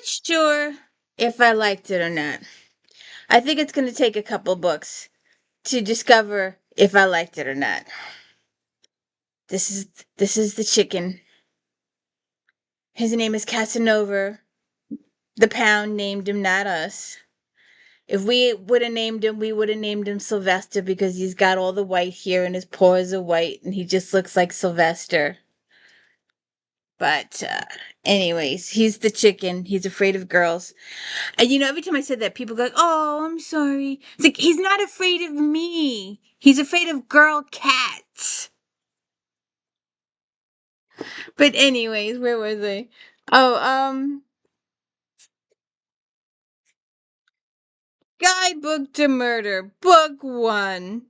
sure if I liked it or not. I think it's going to take a couple books to discover if I liked it or not. This is the chicken. His name is Casanova. The pound named him, not us. If we would have named him, we would have named him Sylvester because he's got all the white here and his paws are white and he just looks like Sylvester. But, anyways, he's the chicken. He's afraid of girls. And every time I said that, people go, like, oh, I'm sorry. It's like, he's not afraid of me. He's afraid of girl cats. But anyways, where was I? Oh, Guidebook to Murder, Book 1.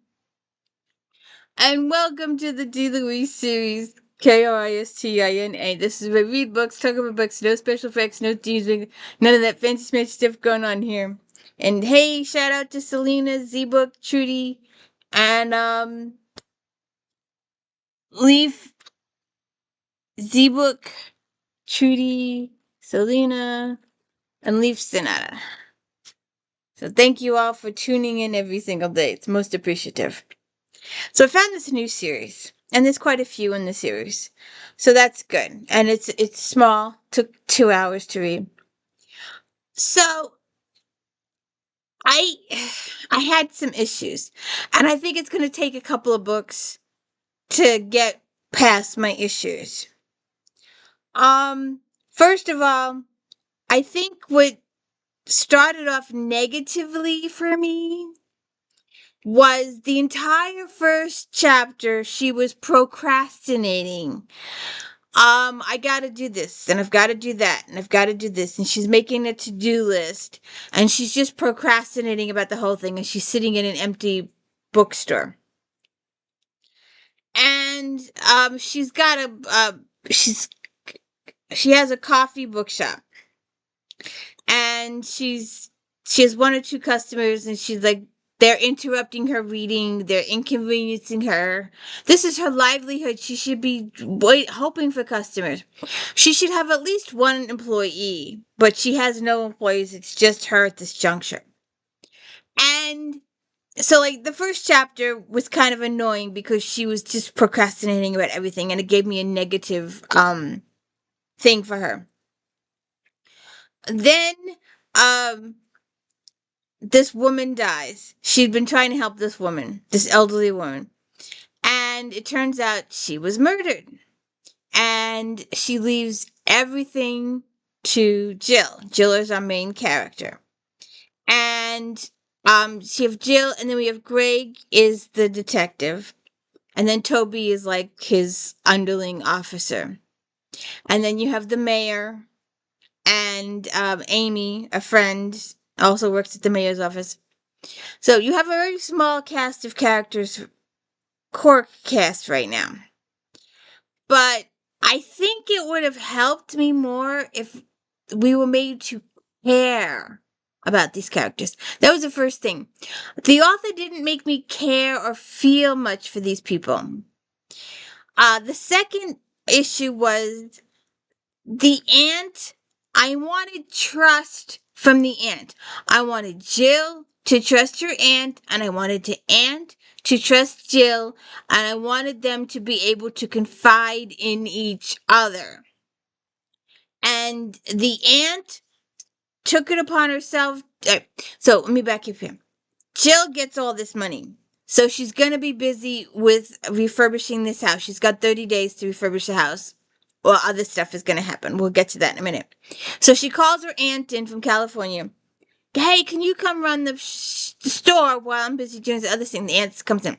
And welcome to the D. Louise series, Kristina. This is where we read books, talk about books, no special effects, no teasing, none of that fancy smashy stuff going on here. And hey, shout out to Selena, Z-Book, Trudy, and Leaf, Z-Book, Trudy, Selena, and Leaf Sonata. So thank you all for tuning in every single day. It's most appreciative. So I found this new series, and there's quite a few in the series. So that's good. And it's small, took 2 hours to read. So I I had some issues, and I think it's going to take a couple of books to get past my issues. First of all, I think what started off negatively for me was the entire first chapter she was procrastinating. I gotta do this, and I've gotta do that, and I've gotta do this, and she's making a to-do list, and she's just procrastinating about the whole thing, and she's sitting in an empty bookstore. And, she's got she has a coffee bookshop, and she has one or two customers, and she's like, they're interrupting her reading. They're inconveniencing her. This is her livelihood. She should be hoping for customers. She should have at least one employee, but she has no employees. It's just her at this juncture. And so, like, the first chapter was kind of annoying because she was just procrastinating about everything, and it gave me a negative thing for her. Then, this woman dies. She'd been trying to help this woman, this elderly woman. And it turns out she was murdered. And she leaves everything to Jill. Jill is our main character. And she have Jill, and then we have Greg is the detective. And then Toby is like his underling officer. And then you have the mayor and Amy, a friend, also works at the mayor's office. So you have a very small cast of characters, core cast right now. But I think it would have helped me more if we were made to care about these characters. That was the first thing. The author didn't make me care or feel much for these people. The second issue was the aunt. I wanted trust from the aunt. I wanted Jill to trust her aunt, and I wanted the aunt to trust Jill, and I wanted them to be able to confide in each other. And the aunt took it upon herself. So let me back up here. Jill gets all this money. So she's going to be busy with refurbishing this house. She's got 30 days to refurbish the house. Well, other stuff is going to happen. We'll get to that in a minute. So she calls her aunt in from California. Hey, can you come run the store while I'm busy doing the other thing? The aunt comes in.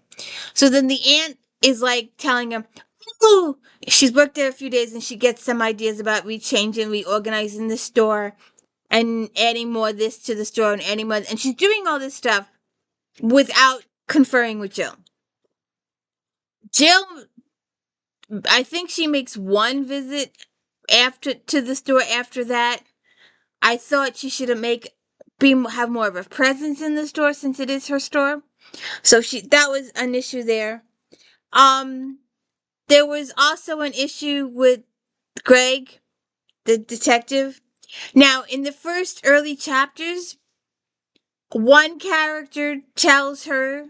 So then the aunt is like telling him, oh, she's worked there a few days and she gets some ideas about rechanging, reorganizing the store and adding more of this to the store and adding more. And she's doing all this stuff without conferring with Jill. Jill, I think she makes one visit to the store after that. I thought she should have more of a presence in the store since it is her store. So that was an issue there. There was also an issue with Greg, the detective. Now, in the first early chapters, one character tells her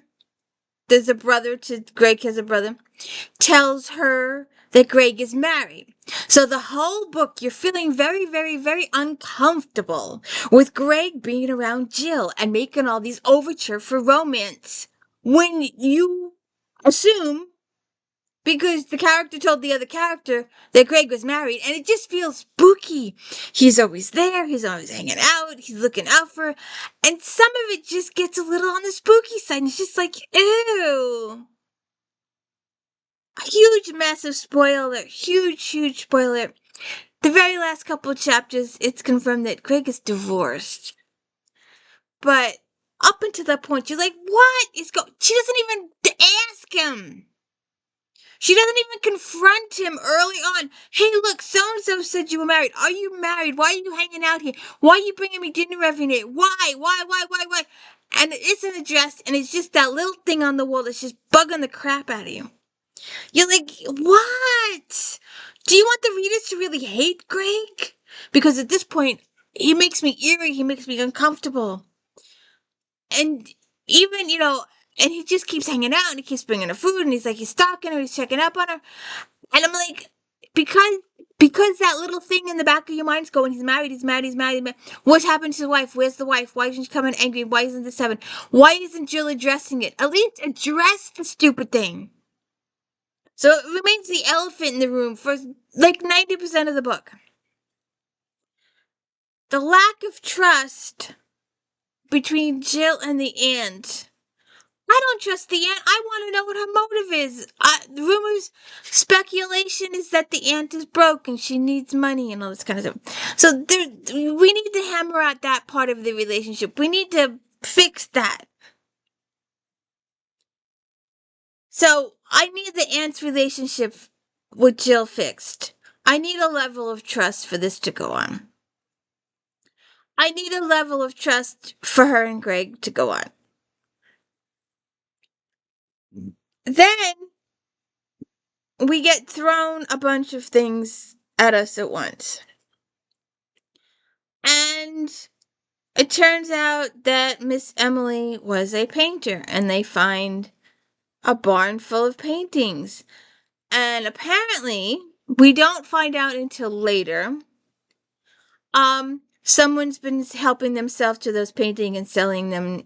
there's a brother to Greg has a brother, tells her that Greg is married. So the whole book, you're feeling very, very, very uncomfortable with Greg being around Jill and making all these overture for romance when you assume because the character told the other character that Greg was married, and it just feels spooky. He's always there, he's always hanging out, he's looking out for her, and some of it just gets a little on the spooky side, and it's just like, ew. A huge, massive spoiler, huge spoiler. The very last couple of chapters, it's confirmed that Greg is divorced. But up until that point, you're like, what is going? She doesn't even ask him. She doesn't even confront him early on. Hey, look, so-and-so said you were married. Are you married? Why are you hanging out here? Why are you bringing me dinner every night? Why? And it isn't addressed, and it's just that little thing on the wall that's just bugging the crap out of you. You're like, what? Do you want the readers to really hate Greg? Because at this point, he makes me eerie. He makes me uncomfortable. And even, and he just keeps hanging out and he keeps bringing her food and he's like, he's stalking her, he's checking up on her. And I'm like, because that little thing in the back of your mind's going, he's married. What happened to the wife? Where's the wife? Why isn't she coming angry? Why isn't this happening? Why isn't Jill addressing it? At least address the stupid thing. So it remains the elephant in the room for like 90% of the book. The lack of trust between Jill and the aunt. I don't trust the aunt. I want to know what her motive is. Rumors, speculation is that the aunt is broke and she needs money and all this kind of stuff. So we need to hammer out that part of the relationship. We need to fix that. So I need the aunt's relationship with Jill fixed. I need a level of trust for this to go on. I need a level of trust for her and Greg to go on. Then we get thrown a bunch of things at us at once. And it turns out that Miss Emily was a painter, and they find a barn full of paintings. And apparently, we don't find out until later, someone's been helping themselves to those paintings and selling them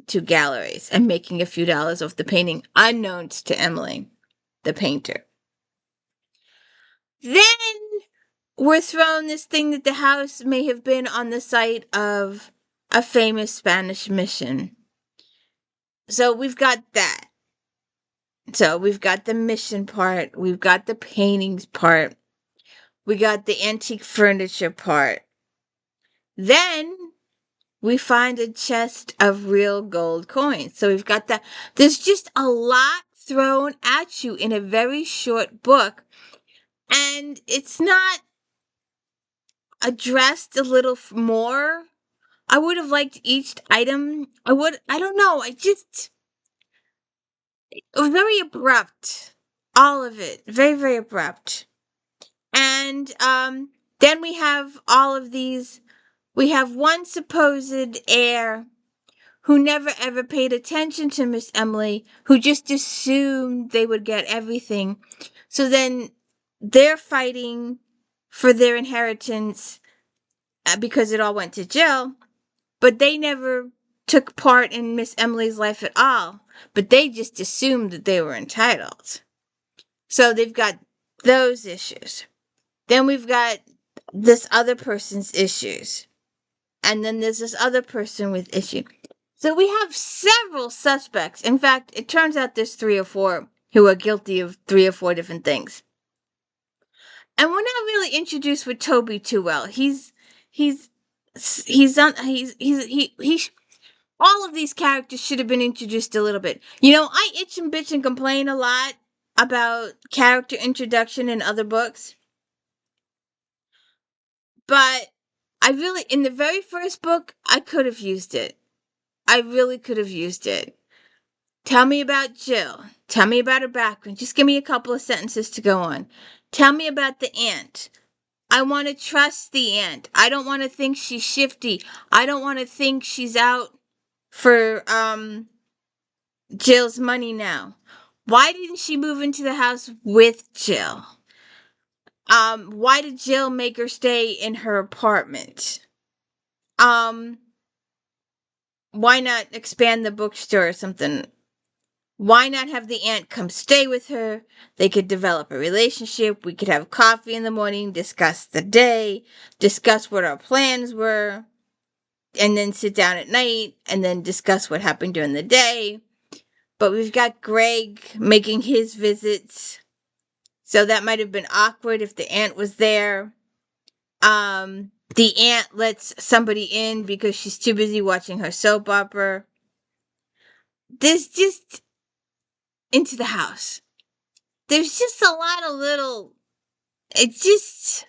to galleries and making a few dollars off the painting, unknowns to Emily, the painter. Then we're thrown this thing that the house may have been on the site of a famous Spanish mission. So we've got that. So we've got the mission part, we've got the paintings part, we got the antique furniture part. Then we find a chest of real gold coins. So we've got that. There's just a lot thrown at you in a very short book. And it's not addressed a little more. I would have liked each item. I don't know. It was very abrupt. All of it. Very, very abrupt. And then we have all of these. We have one supposed heir who never ever paid attention to Miss Emily, who just assumed they would get everything. So then they're fighting for their inheritance because it all went to Jill, but they never took part in Miss Emily's life at all. But they just assumed that they were entitled. So they've got those issues. Then we've got this other person's issues. And then there's this other person with issue. So we have several suspects. In fact, it turns out there's 3 or 4 who are guilty of 3 or 4 different things. And we're not really introduced with Toby too well. All of these characters should have been introduced a little bit. I itch and bitch and complain a lot about character introduction in other books. But in the very first book, I could have used it. I really could have used it. Tell me about Jill. Tell me about her background. Just give me a couple of sentences to go on. Tell me about the aunt. I want to trust the aunt. I don't want to think she's shifty. I don't want to think she's out for Jill's money now. Why didn't she move into the house with Jill? Why did Jill make her stay in her apartment? Um, why not expand the bookstore or something? Why not have the aunt come stay with her? They could develop a relationship. We could have coffee in the morning, discuss the day, discuss what our plans were, and then sit down at night and then discuss what happened during the day. But we've got Greg making his visits. So that might have been awkward if the aunt was there. The aunt lets somebody in because she's too busy watching her soap opera. There's just into the house. There's just a lot of little. It's just.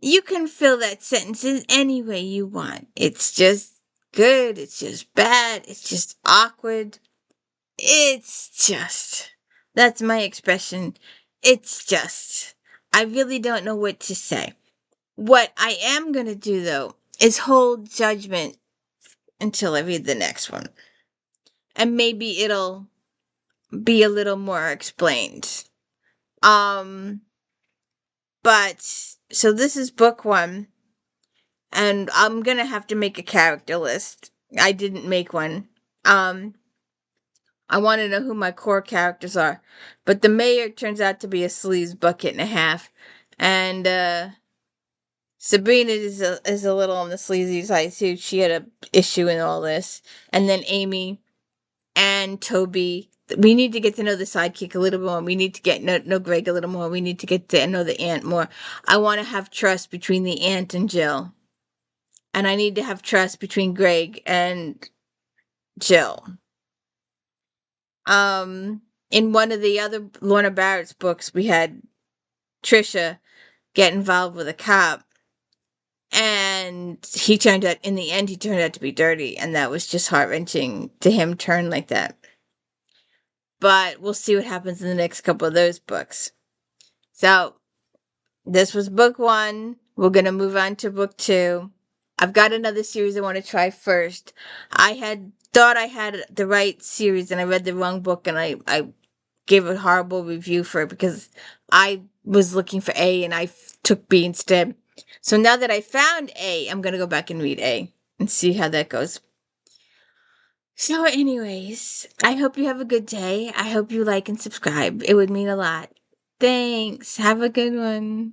You can fill that sentence in any way you want. It's just good. It's just bad. It's just awkward. It's just. That's my expression. It's just. I really don't know what to say. What I am going to do, though, is hold judgment until I read the next one. And maybe it'll be a little more explained. But, so this is book 1. And I'm going to have to make a character list. I didn't make one. I want to know who my core characters are. But the mayor turns out to be a sleaze bucket and a half. And, Sabrina is a little on the sleazy side too. She had a issue in all this. And then Amy and Toby. We need to get to know the sidekick a little more. We need to get know Greg a little more. We need to get to know the aunt more. I want to have trust between the aunt and Jill. And I need to have trust between Greg and Jill. In one of the other Lorna Barrett's books, we had Trisha get involved with a cop. And in the end, he turned out to be dirty. And that was just heart-wrenching to him turn like that. But we'll see what happens in the next couple of those books. So, this was book 1. We're going to move on to book 2. I've got another series I want to try first. I had thought I had the right series and I read the wrong book and I gave a horrible review for it because I was looking for A and I took B instead. So now that I found A, I'm going to go back and read A and see how that goes. So anyways, I hope you have a good day. I hope you like and subscribe. It would mean a lot. Thanks. Have a good one.